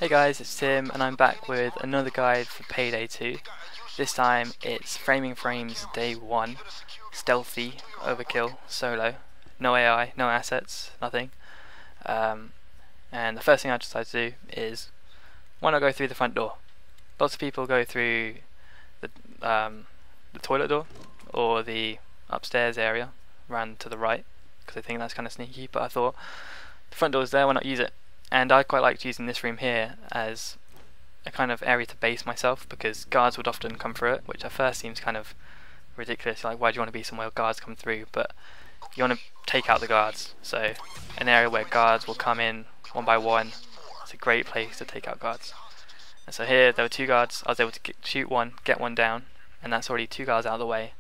Hey guys, it's Tim and I'm back with another guide for Payday 2. This time it's Framing Frames Day 1, Stealthy, Overkill, Solo, no AI, no assets, nothing. And the first thing I decided to do is, why not go through the front door? Lots of people go through the toilet door or the upstairs area, around to the right, because they think that's kind of sneaky, but I thought the front door is there, why not use it? And I quite liked using this room here as a kind of area to base myself, because guards would often come through it, which at first seems kind of ridiculous, like why do you want to be somewhere where guards come through, but you want to take out the guards, so an area where guards will come in one by one, it's a great place to take out guards. And so here there were two guards, I was able to shoot one, get one down, and that's already two guards out of the way.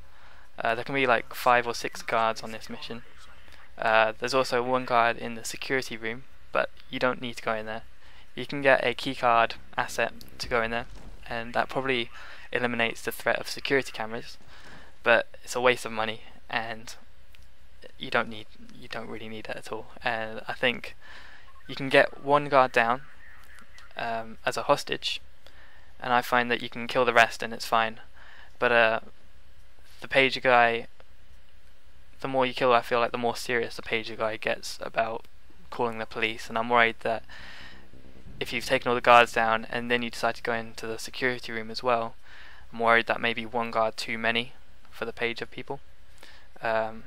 There can be like 5 or 6 guards on this mission. There's also one guard in the security room, but you don't need to go in there. You can get a keycard asset to go in there, and that probably eliminates the threat of security cameras, but it's a waste of money and you don't really need it at all. And I think you can get one guard down as a hostage, and I find that you can kill the rest and it's fine. But the pager guy, the more you kill, I feel like the more serious the pager guy gets about calling the police, and I'm worried that if you've taken all the guards down and then you decide to go into the security room as well, I'm worried that maybe one guard too many for the pager people. And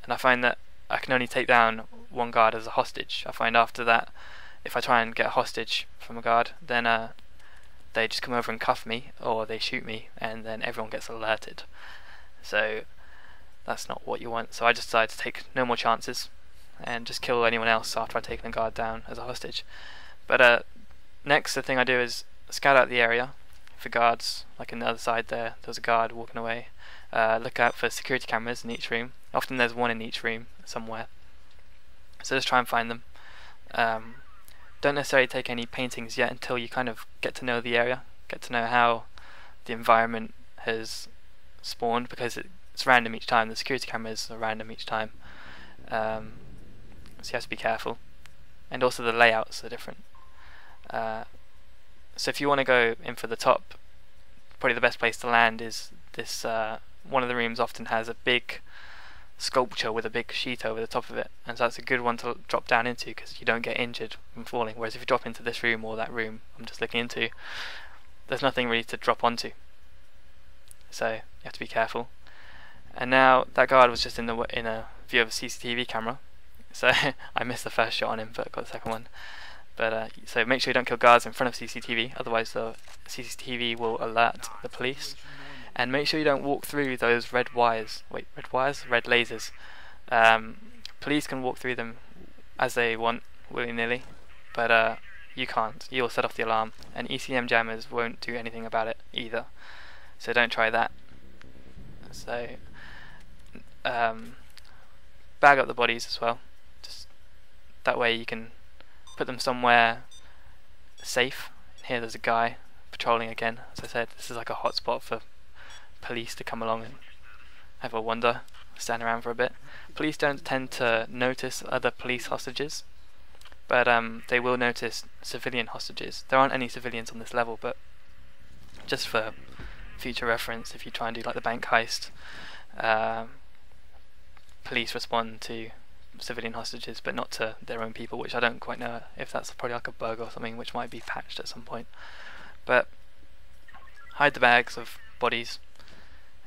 I find that I can only take down one guard as a hostage. I find after that, if I try and get a hostage from a guard, then they just come over and cuff me, or they shoot me, and then everyone gets alerted. So that's not what you want. So I just decided to take no more chances and just kill anyone else after I've taken a guard down as a hostage. But next, the thing I do is scout out the area for guards. Like on the other side there's a guard walking away. Look out for security cameras in each room. Often there's one in each room somewhere, so just try and find them. Don't necessarily take any paintings yet until you kind of get to know the area, get to know how the environment has spawned, because it's random each time. The security cameras are random each time. So you have to be careful, and also the layouts are different. So if you want to go in for the top, probably the best place to land is this. One of the rooms often has a big sculpture with a big sheet over the top of it, and so that's a good one to drop down into because you don't get injured from falling. Whereas if you drop into this room or that room I'm just looking into, there's nothing really to drop onto, so you have to be careful. And now that guard was just in a view of a CCTV camera, so I missed the first shot on him, but got the second one. But so make sure you don't kill guards in front of CCTV, otherwise the CCTV will alert the police. And make sure you don't walk through those red wires. Wait, red wires? Red lasers. Police can walk through them as they want, willy-nilly, but you can't. You'll set off the alarm, and ECM jammers won't do anything about it either. So don't try that. So bag up the bodies as well. Just that way you can put them somewhere safe. Here there's a guy patrolling again. As I said, this is like a hot spot for police to come along and have a wander, stand around for a bit. Police don't tend to notice other police hostages, but they will notice civilian hostages. There aren't any civilians on this level, but just for future reference, if you try and do like the bank heist, police respond to civilian hostages but not to their own people, which I don't quite know if that's probably like a bug or something which might be patched at some point. But hide the bags of bodies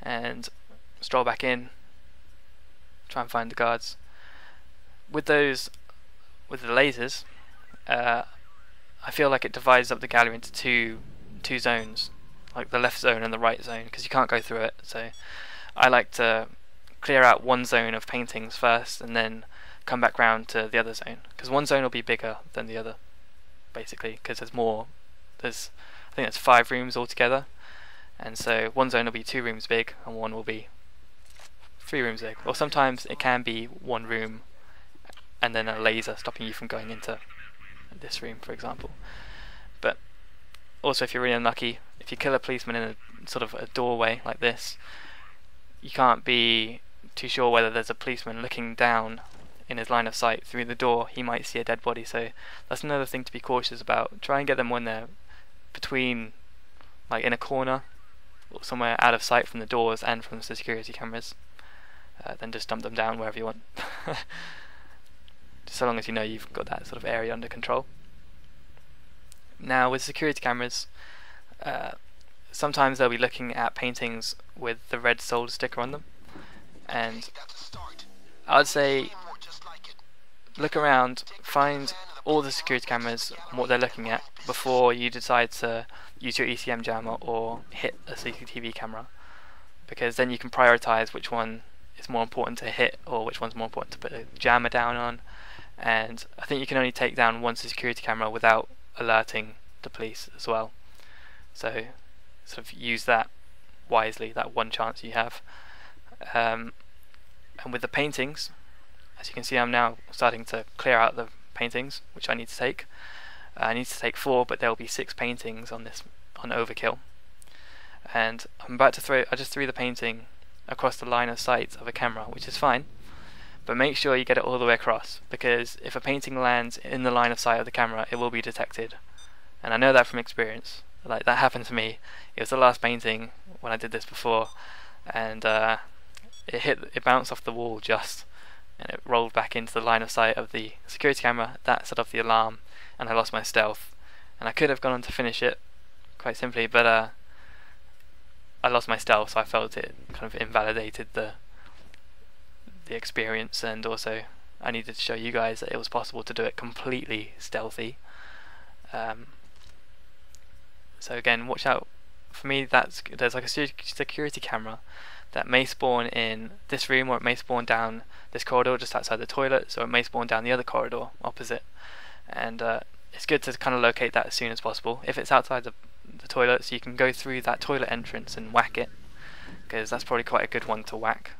and stroll back in, try and find the guards. With the lasers, I feel like it divides up the gallery into two zones, like the left zone and the right zone, because you can't go through it. So I like to clear out one zone of paintings first and then come back round to the other zone, because one zone will be bigger than the other, basically, because there's I think there's 5 rooms altogether, and so one zone will be 2 rooms big and one will be 3 rooms big, or sometimes it can be 1 room and then a laser stopping you from going into this room, for example. But also, if you're really unlucky, if you kill a policeman in a sort of a doorway like this, you can't be too sure whether there's a policeman looking down in his line of sight through the door, he might see a dead body. So that's another thing to be cautious about. Try and get them when they're between, like in a corner or somewhere out of sight from the doors and from the security cameras. Then just dump them down wherever you want. Just so long as you know you've got that sort of area under control. Now with security cameras, sometimes they'll be looking at paintings with the red solder sticker on them, and I'd say look around, find all the security cameras and what they're looking at before you decide to use your ECM jammer or hit a CCTV camera, because then you can prioritize which one is more important to hit or which one's more important to put a jammer down on. And I think you can only take down one security camera without alerting the police as well, so sort of use that wisely, that one chance you have. And with the paintings, as you can see, I'm now starting to clear out the paintings which I need to take. I need to take 4, but there will be 6 paintings on Overkill, and I'm about to throw. I just threw the painting across the line of sight of a camera, which is fine, but make sure you get it all the way across, because if a painting lands in the line of sight of the camera, it will be detected. And I know that from experience. Like, that happened to me. It was the last painting when I did this before, and it bounced off the wall just, and it rolled back into the line of sight of the security camera. That set off the alarm, and I lost my stealth. And I could have gone on to finish it quite simply, but I lost my stealth, so I felt it kind of invalidated the experience, and also I needed to show you guys that it was possible to do it completely stealthy. So again, watch out. For me, there's like a security camera that may spawn in this room, or it may spawn down this corridor just outside the toilet, so it may spawn down the other corridor opposite. And it's good to kind of locate that as soon as possible. If it's outside the toilet, so you can go through that toilet entrance and whack it, because that's probably quite a good one to whack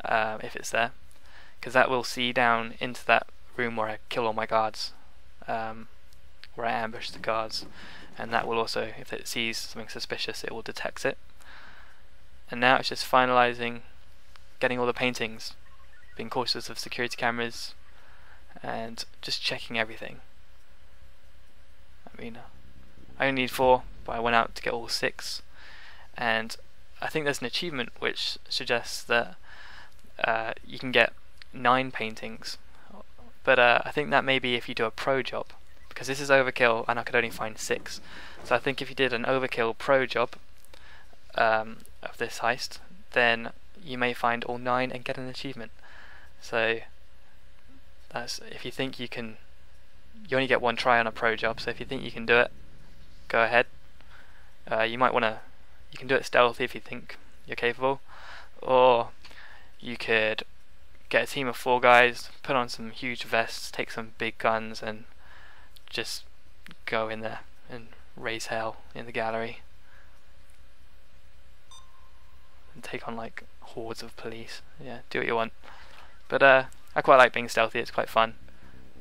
if it's there, because that will see down into that room where I kill all my guards, where I ambush the guards, and that will also, if it sees something suspicious, it will detect it. And now it's just finalizing, getting all the paintings, being cautious of security cameras, and just checking everything. I mean, I only need 4, but I went out to get all 6, and I think there's an achievement which suggests that you can get 9 paintings, but I think that may be if you do a pro job, because this is Overkill and I could only find 6. So I think if you did an Overkill pro job of this heist, then you may find all 9 and get an achievement. So that's, if you think you can, you only get one try on a pro job, so if you think you can do it, go ahead. You might want to, you can do it stealthy if you think you're capable, or you could get a team of 4 guys, put on some huge vests, take some big guns, and just go in there and raise hell in the gallery and take on like hordes of police. Yeah, do what you want. But I quite like being stealthy, it's quite fun.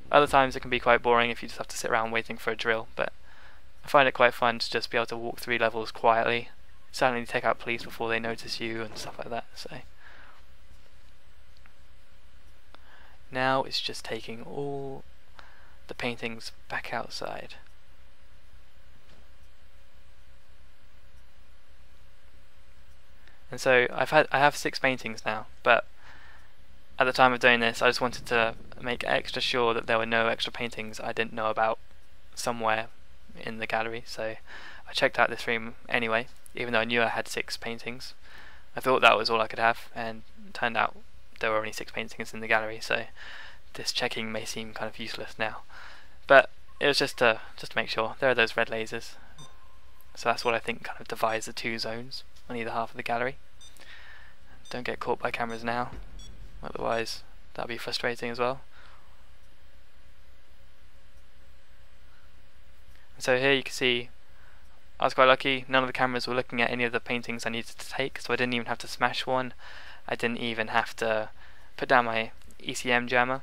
Other times it can be quite boring if you just have to sit around waiting for a drill, but I find it quite fun to just be able to walk 3 levels quietly, silently take out police before they notice you and stuff like that. So now it's just taking all the paintings back outside. And so I have 6 paintings now, but at the time of doing this I just wanted to make extra sure that there were no extra paintings I didn't know about somewhere in the gallery. So I checked out this room anyway, even though I knew I had 6 paintings. I thought that was all I could have, and it turned out there were only 6 paintings in the gallery, so this checking may seem kind of useless now. But it was just to make sure. There are those red lasers, so that's what I think kind of divides the 2 zones on either half of the gallery. Don't get caught by cameras now, otherwise that'll be frustrating as well. And so here you can see I was quite lucky, none of the cameras were looking at any of the paintings I needed to take, so I didn't even have to smash one. I didn't even have to put down my ECM jammer.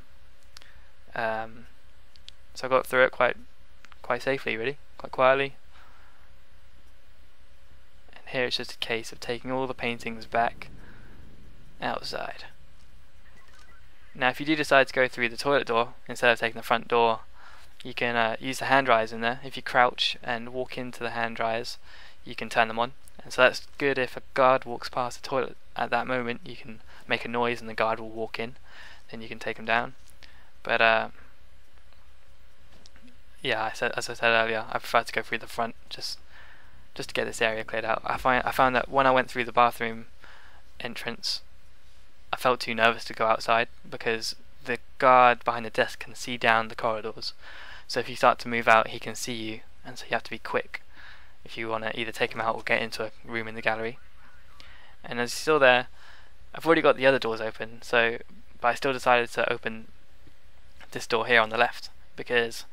So I got through it quite safely, really, quite quietly. And here it's just a case of taking all the paintings back outside. Now if you do decide to go through the toilet door instead of taking the front door, you can use the hand dryers in there. If you crouch and walk into the hand dryers, you can turn them on, and so that's good if a guard walks past the toilet at that moment. You can make a noise and the guard will walk in, then you can take them down. But yeah, as I said earlier, I prefer to go through the front just to get this area cleared out. I found that when I went through the bathroom entrance, I felt too nervous to go outside because the guard behind the desk can see down the corridors. So if you start to move out, he can see you, and so you have to be quick if you want to either take him out or get into a room in the gallery. And as he's still there, I've already got the other doors open, but I still decided to open this door here on the left because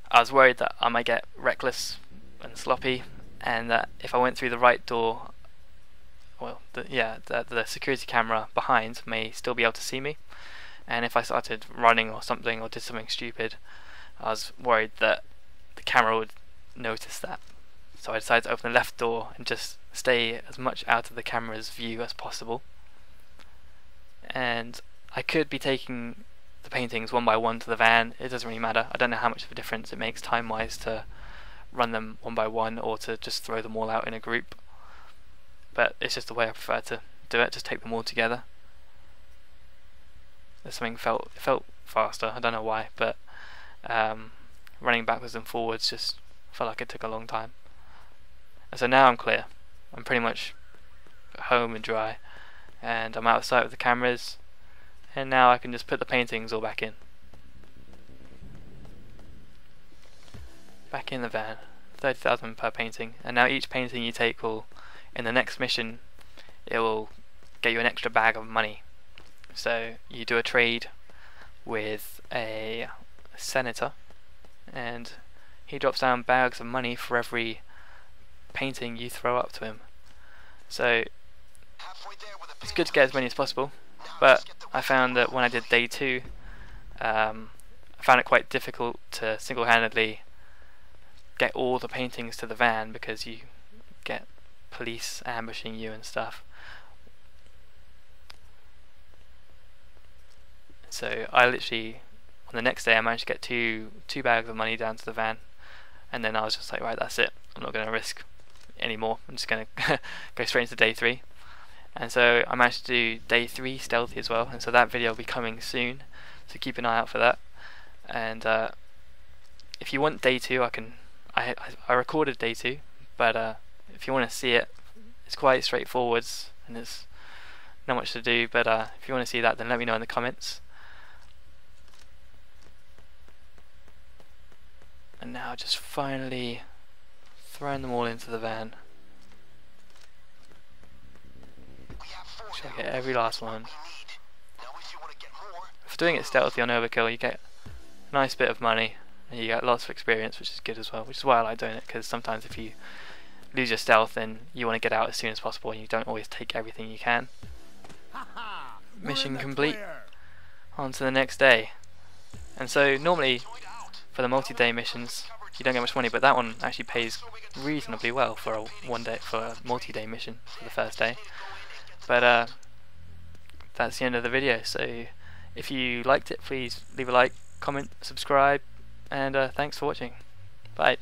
I was worried that I might get reckless and sloppy, and that if I went through the right door, well, the security camera behind may still be able to see me, and if I started running or something or did something stupid, I was worried that the camera would notice that. So I decided to open the left door and just stay as much out of the camera's view as possible. And I could be taking the paintings one by one to the van. It doesn't really matter. I don't know how much of a difference it makes time-wise to run them one by one or to just throw them all out in a group. But it's just the way I prefer to do it, just take them all together. There's something it felt faster, I don't know why, but running backwards and forwards just felt like it took a long time. And so now I'm clear. I'm pretty much home and dry, and I'm out of sight of the cameras, and now I can just put the paintings all back in the van. 30,000 per painting, and now each painting you take will, in the next mission, it will get you an extra bag of money. So you do a trade with a senator, and he drops down bags of money for every painting you throw up to him. So it's good to get as many as possible, but I found that when I did day 2, I found it quite difficult to single-handedly get all the paintings to the van because you get police ambushing you and stuff. So I literally, on the next day, I managed to get two bags of money down to the van, and then I was just like, right, that's it, I'm not going to risk anymore, I'm just going to go straight into day 3. And so I managed to do day 3 stealthy as well, and so that video will be coming soon, so keep an eye out for that. And if you want day 2, I recorded day 2, but if you want to see it, it's quite straightforward and there's not much to do, but if you want to see that, then let me know in the comments. And now just finally throwing them all into the van. Should I get every last one? For doing it stealthy on Overkill, you get a nice bit of money and you get lots of experience, which is good as well, which is why I like doing it, because sometimes if you lose your stealth, then you want to get out as soon as possible and you don't always take everything you can. Mission complete. On to the next day. And so normally for the multi-day missions you don't get much money, but that one actually pays reasonably well for a multi-day mission for the first day. But that's the end of the video. So if you liked it, please leave a like, comment, subscribe, and thanks for watching. Bye.